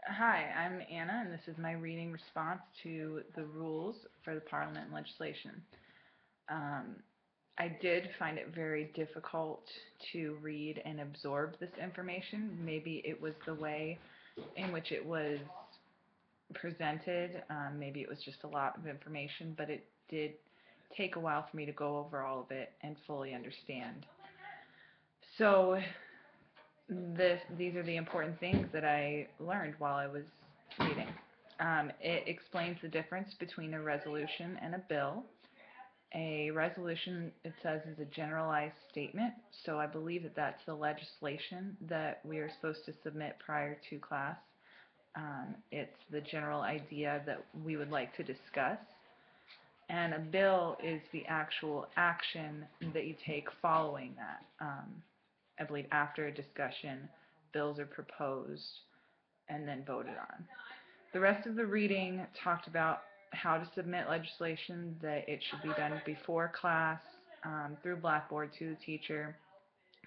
Hi, I'm Anna, and this is my reading response to the rules for the Parliament and legislation. Um, I did find it very difficult to read and absorb this information. Maybe it was the way in which it was presented. Maybe it was just a lot of information, but it did take a while for me to go over all of it and fully understand. So these are the important things that I learned while I was reading. It explains the difference between a resolution and a bill. A resolution, it says, is a generalized statement, so I believe that that's the legislation that we are supposed to submit prior to class. It's the general idea that we would like to discuss. And a bill is the actual action that you take following that. I believe after a discussion, bills are proposed and then voted on. The rest of the reading talked about how to submit legislation, that it should be done before class, through Blackboard to the teacher,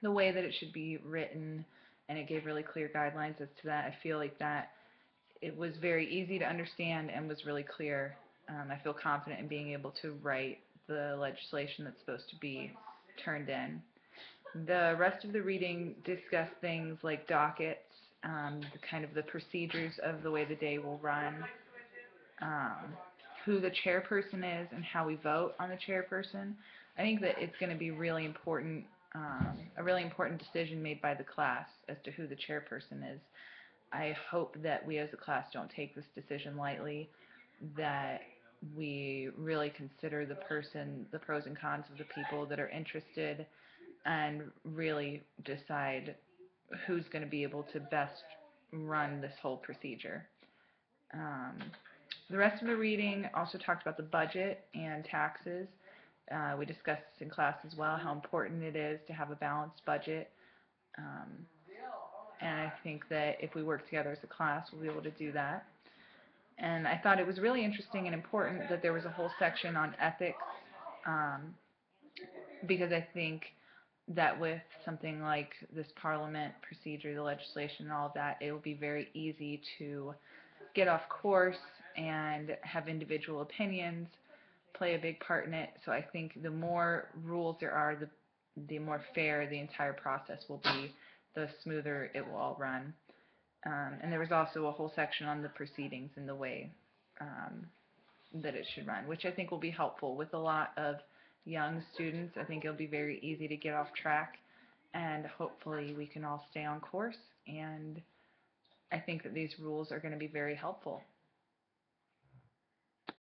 the way that it should be written, and it gave really clear guidelines as to that. I feel like that it was very easy to understand and was really clear. I feel confident in being able to write the legislation that's supposed to be turned in. The rest of the reading discussed things like dockets, kind of the procedures of the way the day will run, um, who the chairperson is and how we vote on the chairperson. I think that it's going to be really important, a really important decision made by the class as to who the chairperson is. I hope that we as a class don't take this decision lightly, that we really consider the person, the pros and cons of the people that are interested, and really decide who's going to be able to best run this whole procedure. Um, the rest of the reading also talked about the budget and taxes. We discussed this in class as well, how important it is to have a balanced budget. Um, and I think that if we work together as a class, we'll be able to do that. And I thought it was really interesting and important that there was a whole section on ethics, um, because I think that with something like this parliament procedure, the legislation and all of that, it will be very easy to get off course and have individual opinions play a big part in it. So I think the more rules there are, the more fair the entire process will be, the smoother it will all run. And there was also a whole section on the proceedings and the way um, that it should run, which I think will be helpful with a lot of young students. I think it'll be very easy to get off track, and hopefully we can all stay on course. And I think that these rules are going to be very helpful.